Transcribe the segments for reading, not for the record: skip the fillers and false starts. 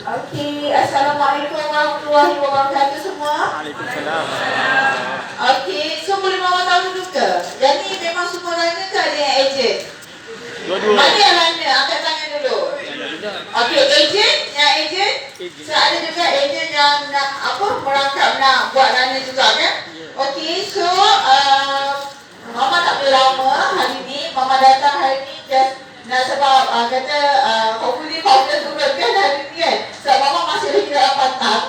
Okey, Assalamualaikum warahmatullahi wabarakatuh semua. Waalaikumsalam. Okey, so boleh mama tahu dulu ke? Yang ni memang semua runner ke ada yang agent? Dua-dua. Mana yang runner? Angkat tangan dulu. Okey, agent? Yang agent? So ada juga agent yang nak merangkap nak buat runner juga kan? Okey, so mama tak boleh lama hari ni. Mama datang hari ni just nak sebab kata hopefully founder turun kan hari ni kan. Sebab mama masih lagi dalam patang.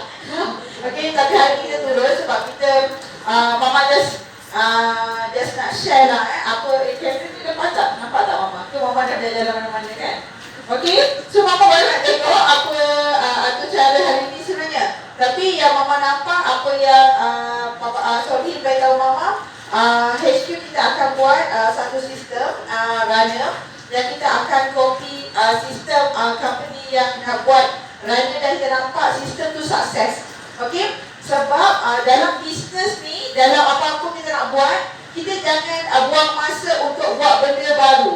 Okey, tapi hari ni kita turun sebab kita mama just nak share lah apa kamera ni lepas tak? Nampak tak mama? Ke mama dah jalan mana-mana kan? Okey, so mama baru nak tengok apa cara hari ni sebenarnya. Tapi yang mama nampak apa yang Sohi beritahu mama, HQ kita akan buat satu sistem runner yang kita akan copy sistem company yang nak buat runner dan kita nampak sistem tu sukses. Okey, sebab dalam bisnes ni, dalam apa-apa kita nak buat, kita jangan buang masa untuk buat benda baru.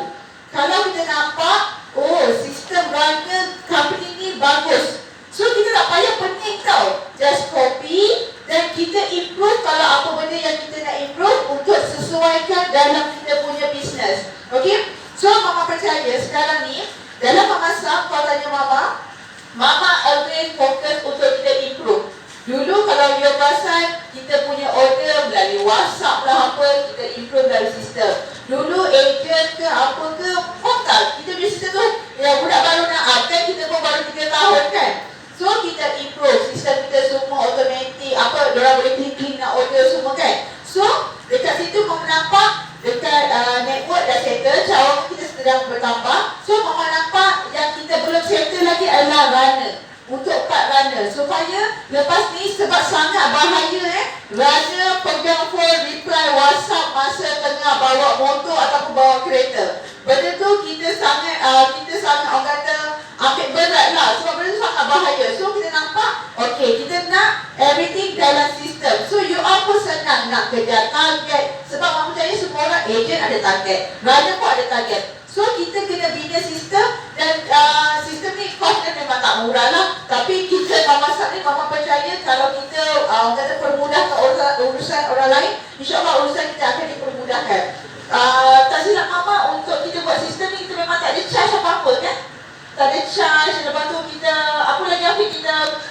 Kalau kita nampak, oh sistem runner company ni bagus, so kita tak payah pening tau. Just copy dan kita improve kalau apa benda yang kita nak improve untuk sesuaikan dalam kita punya bisnes. Okey, so mama percaya sekarang ni dalam memasak, kau tanya mama always fokus untuk kita improve. Dulu kalau dia perasan kita punya order melalui WhatsApp lah apa, kita improve dari sistem. Dulu agent ke apa ke, tak, kita punya sistem tu ya budak baru nak kan, kita pun baru 3 tahun kan. So kita improve sistem kita semua automatic, diorang boleh klik nak order semua kan. So dekat situ mama nampak dekat network dah settle, cawangan kita sedang bertambah. So mama nampak yang kita belum settle lagi adalah runner. Untuk part runner, supaya lepas ni sebab sangat bahaya runner pegang phone, reply WhatsApp masa tengah bawa motor ataupun bawa kereta. Benda tu kita sangat orang kata ambil berat lah, sebab benda tu sangat bahaya. So kita nampak, okay, kita nak everything dalam sistem. So you all pun senang nak kejar target, sebab mama percaya semua orang agent ada target, runner pun ada target. So kita kena bina sistem dan sistem ni cost dia memang tak murah lah. Tapi kita memasak ni mama percaya kalau kita kata permudahkan urusan orang lain, insyaAllah urusan kita akan dipermudahkan. Tak silap mama, untuk kita buat sistem ni kita memang tak ada charge apa-apa kan? Tak ada charge. Lepas tu kita apa lagi Afiq, kita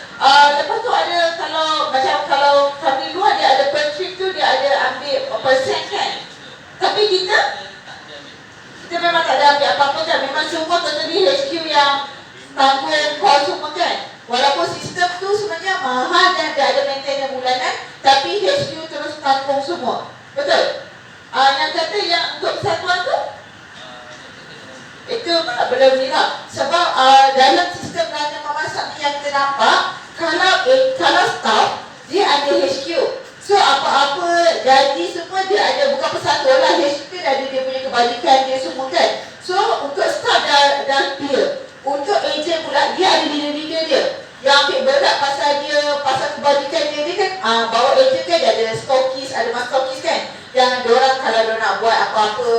lepas tu ada kalau kami luar dia ada per trip tu dia ada ambil persen kan? Tapi kita memang tak ada ambil apa-apa kan. Memang semua terdiri HQ yang tanggung kos semua kan. Walaupun sistem tu sebenarnya mahal dan dia ada maintenance bulanan, tapi HQ terus tanggung semua. Betul? Yang kata yang untuk persatuan tu itu belum ni lah. Sebab dalam sistem runner memasak ni yang kita nampak, kalau staff dia ada HQ. So apa-apa gaji semua dia ada, bukan persatuan lah, HQ ada dia punya kebajikan dia semua kan. So untuk staff dah clear. Untuk agent pula dia ada leader dia yang ambil berat pasal kebajikan dia kan. Bawa agent kan dia ada stokis, ada mas stokis kan, yang diorang kalau diorang nak buat apa-apa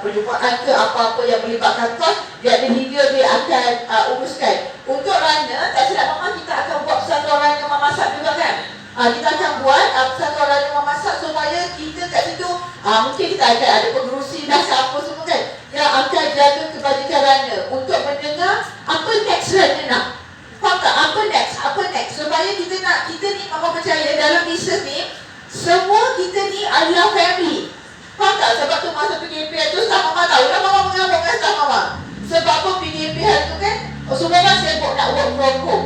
perjumpaan ke apa-apa yang melibatkan kos, dia ada leader dia akan uruskan. Untuk runner, tak silap mama kita akan buat persatuan runner memasak juga kan. Kita akan buat persatuan runner memasak supaya kita kat situ mungkin kita akan ada pengerusi dah siapa semua kan, yang akan jaga kebajikan runner untuk mendengar apa next runner nak. Faham tak? Apa next supaya kita ni mama percaya dalam bisnes ni semua kita ni adalah family. Faham tak? Sebab tu masa PKP tu staff mama tahu lah, mama mengamuk dengan staff mama. Sebab apa PKP hari tu kan, semua orang sibuk nak work from home.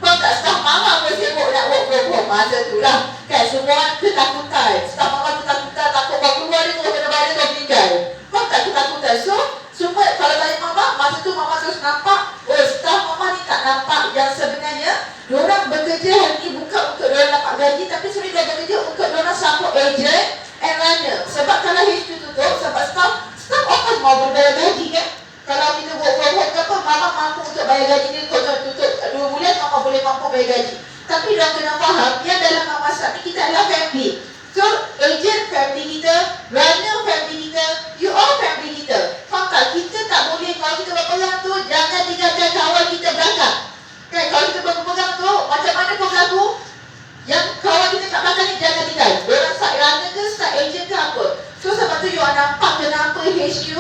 Faham tak? Staff mama pun sibuk nak work from home masa tu lah kan. Semua orang ketakutan, staff mama ketakutan, takut kau keluar dia kau kena badan kau meninggal. Faham tak? Ketakutan. So semua kalau tanya mama, masa tu mama terus nampak, oh staff mama ni tak nampak yang sebenarnya diorang bekerja hari ni bukan untuk diorang dapat gaji, tapi sebenarnya dia bekerja untuk diorang sambut agent and runner. Sebab kalau HQ tutup, sebab staff akan mau berbayar gaji kan. Kalau kita work from home ke apa, mama mampu untuk bayar gaji dia. Kalau tutup 2 bulan, mama boleh mampu bayar gaji. Tapi diorang kena faham, yang dalam memasak ni kita adalah family. So agent family kita, runner family kita, you all family kita. Faham tak? HQ.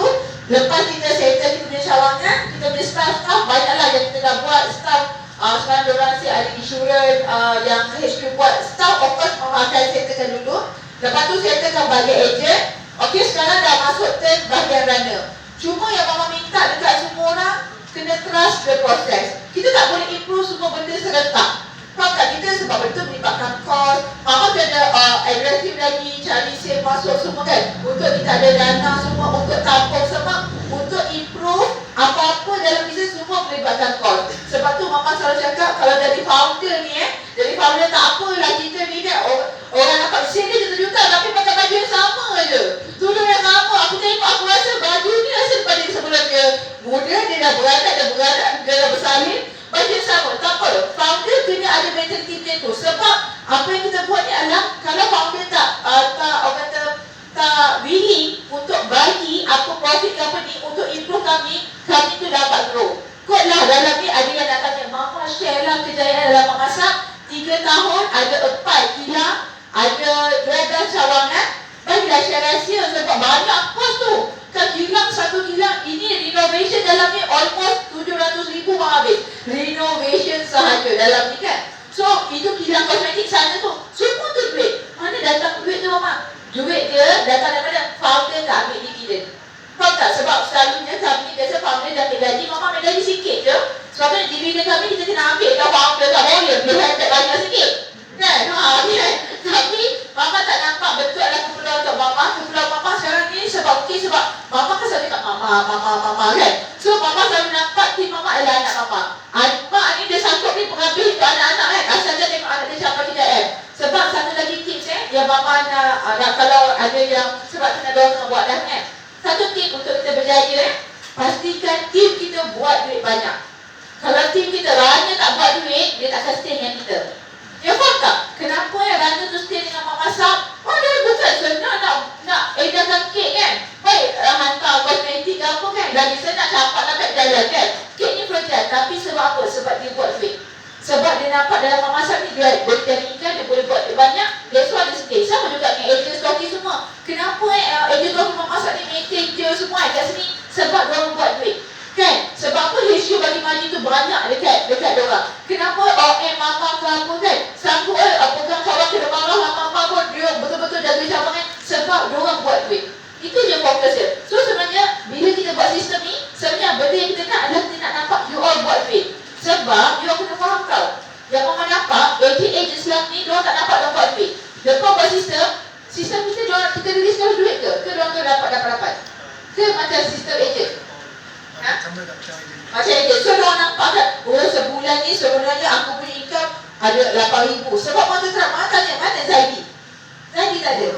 Lepas kita settle kita punya cawangan, kita punya staff banyaklah yang kita dah buat. Staff sekarang diorang si ada insurans yang HQ buat. Staff of course Mama akan settlekan dulu. Lepas tu settlekan bahagian agent. Okey, sekarang dah masuk turn bahagian runner. Cuma yang Mama minta dekat semua orang, kena trust the process. Kita tak boleh improve semua benda serentak. Faham tak? Kita sebab betul melibatkan cost. Mama kena agresif lagi, cari sale masuk semua kan. Untuk kita ada dana semua, untuk tampung semua, untuk improve apa-apa dalam bisnes semua melibatkan cost. Sebab tu Mama selalu cakap, kalau jadi founder ni jadi founder tak apalah, kita ni kan orang nampak sale dia 1 juta tapi pakai baju yang sama je, tudung yang sama. Aku tengok, aku rasa baju ni rasa daripada sebelum dia muda, dia dah beranak, dia dah bersalin, baju yang sama. Tak apa, founder kena ada mentality macam tu. Sebab apa yang kita buat ni adalah, kalau founder tak willing untuk bagi apa profit company untuk improve kami tu dapat grow. Kot lah dalam ni ada yang nak tanya, Mama share lah kejayaan dalam memasak 3 tahun, ada 4 kilang, ada 12 cawangan. Bagilah share rahsia sebab banyak kos tu. Kan kilang, 1 kilang ini renovation dalam ni almost 700,000 bang habis. Renovation sahaja dalam ni kan. So itu kilang kosmetik sana tu, semua tu duit. Mana datang duit tu Mama? Duit dia datang daripada founder tak ambil dividen. Faham tak? Sebab selalunya kami biasa founder dah ambil gaji, Mama ambil gaji sikit je. Sebab tu dividen kami kita kena ambil kat founder, tak boleh dia hendak banyak sikit kan? Kan? Tapi Mama tak nampak betul lah keperluan untuk Mama. Keperluan Mama sekarang ni sebab mungkin sebab Mama kan selalu cakap Mama kan. So Mama selalu nampak tim Mama adalah anak Mama. Mak ni dia sanggup ni penghabis untuk anak-anak kan. Asal dia tengok anak dia capai KJM. Sebab satu lagi tips yang Mama nak kalau ada yang sebab kena dorang buat dah kan. Satu tip untuk kita berjaya pastikan tim kita buat duit banyak. Kalau tim kita rana tak buat duit, dia tak akan stay dengan kita. Ya faham tak? Kenapa rana tu stay dengan Mak Masak? Oh dia bukan senang nak edarkan kek kan. Baik hantar kosmetik ke apa kan. Lagi senang capat nak jalan kan. Kek ni fragile, tapi sebab apa? Sebab dia buat duit. Sebab dia nampak dalam Mak Masak ni dia boleh cari ikan, dia boleh buat banyak. That's why dia stay. Sama juga dengan agent stoki semua. Kenapa agent stoki Mak Masak ni maintain je semua kat sini? Sebab diorang buat duit kan. Sebab apa ratio bagi margin tu banyak dekat diorang. Kenapa OM Mama ke apa kan sanggup pegang kawan kena marah Mama pun dia betul-betul jaga cawangan. Sebab diorang buat duit. Itu je fokus dia. So sebenarnya bila kita buat sistem ni, sebenarnya benda yang kita nak adalah kita nak nampak you all buat duit. Sebab you all kena faham tau, yang Mama nampak agent Islam ni diorang tak nampak diorang buat duit. Lepas buat sistem kita kita release kalau duit ke diorang tu dapat ke macam sistem agent. Macam agent. So diorang nampak kan, oh sebulan ni sebenarnya aku punya income ada 8,000. Sebab Mama tanya mana Zaidi tak ada.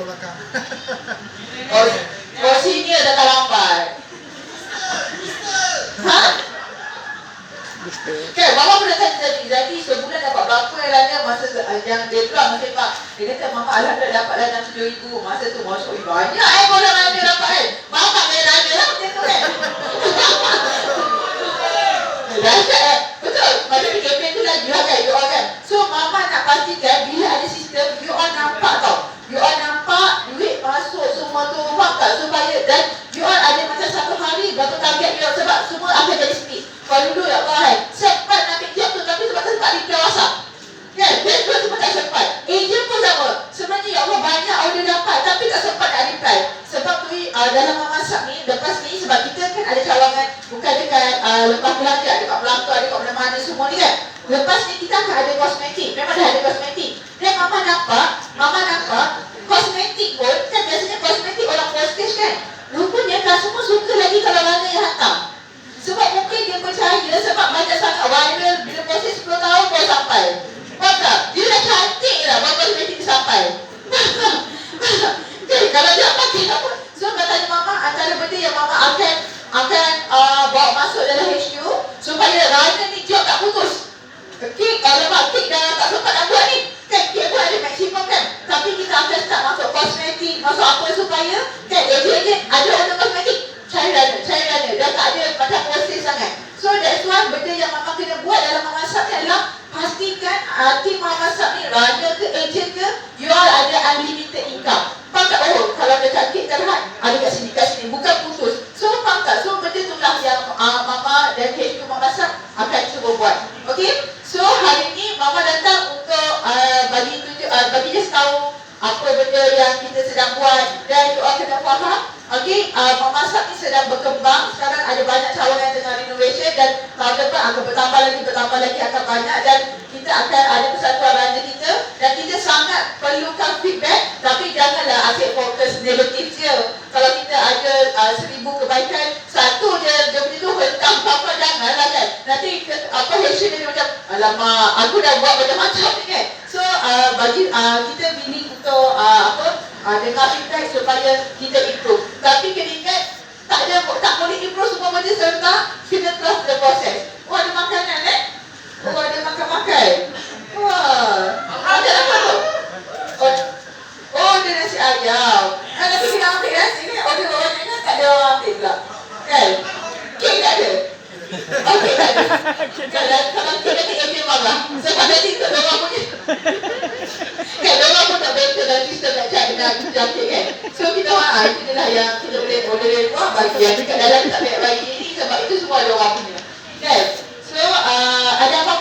Oh senior datang lambat. Kan Mama pernah tanya Zaidi sebulan dapat berapa rana masa yang dia keluar masa Pak. Dia kata Mama alhamdulillah dapat rana 7,000. Masa tu Masya Allah banyak korang rana dapat kan. Mama main rana lah macam tu kan. Dahsyat betul. Macam di campaign tu lagi lah kan you all kan. So Mama nak pastikan bila ada sistem you all nampak tau. You all nampak duit masuk semua tu. Faham tak? Supaya dan you all ada macam satu hari berapa target you all. Sebab semua akan jadi split. Kalau dulu tak faham sempat nak ambil job tu tapi sebab tak sempat reply WhatsApp kan. Dia juga sempat tak sempat. Agent pun sama. Sebenarnya ya Allah banyak order dapat tapi tak sempat nak reply. Sebab tu dalam memasak ni lepas ni sebab kita kan ada cawangan bukan dekat lepas belanja, ada kat Melaka, ada kat mana-mana semua ni kan. Lepas ni kita akan ada kosmetik. Memang dah ada kosmetik. Dan Mama nampak kosmetik pun kan biasanya kosmetik orang postage kan. Rupanya customer suka lagi kalau rana yang hantar. Sebab mungkin dia percaya sebab banyak sangat viral bila proses 10 tahun baru sampai. Faham tak? Dia dah cantik lah baru kosmetik dia sampai. Okay, kalau dia pakai apa? So katanya Mama antara benda yang Mama akan bawa masuk dalam HQ supaya rana ni job tak putus. Kek, lemak kek dah tak sempat nak buat ni kan, kek pun ada maksimum kan. Tapi kita akan start masuk kosmetik, masuk apa supaya kan agent ada order kosmetik cari rana dah tak ada macam proses sangat. So that's why benda yang Mama kena buat dalam memasak ni adalah pastikan tim memasak ni rana ke agent ke you all ada unlimited income. Faham tak? Oh kalau dekat kek terhad ada kat sini bukan putus. buat. Okay? So hari ni Mama datang untuk bagi just tahu apa benda yang kita sedang buat dan you all kena faham. Okay, memasak ni sedang berkembang. Sekarang ada banyak cawangan yang tengah renovation dan tahun depan akan bertambah lagi akan banyak, dan kita akan ada persatuan raja kita, dan kita sangat perlukan feedback. Tapi janganlah asyik fokus negatif je. Kalau kita ada 1000 kebaikan, satu je dia punya tu hentam apa, janganlah kan. Nanti hasil dia macam, alamak, aku dah buat macam-macam ni kan. So bagi kita willing untuk dengar feedback supaya kita improve. Tapi kena ingat, tak boleh improve semua benda serentak. Kena trust the process. Oh, ada makanan Oh, ada makan-makan. Wah, ada apa tu? Oh, ada nasi ayam. Tapi kita ambil nasi ni, order orang ni kan tak ada orang ambil pula. Kan? Kek tak ada? Okey tak ada. Kalau kita nanti marah. Sebab nanti tak ada orang punya. Kan, orang pun tak better dalam sistem nak cari nak jangkit kan. So kita itulah yang kita boleh order luar bagi yang dekat dalam tak payah bagi ni, sebab itu semua ada orang punya. Kan? So ada apa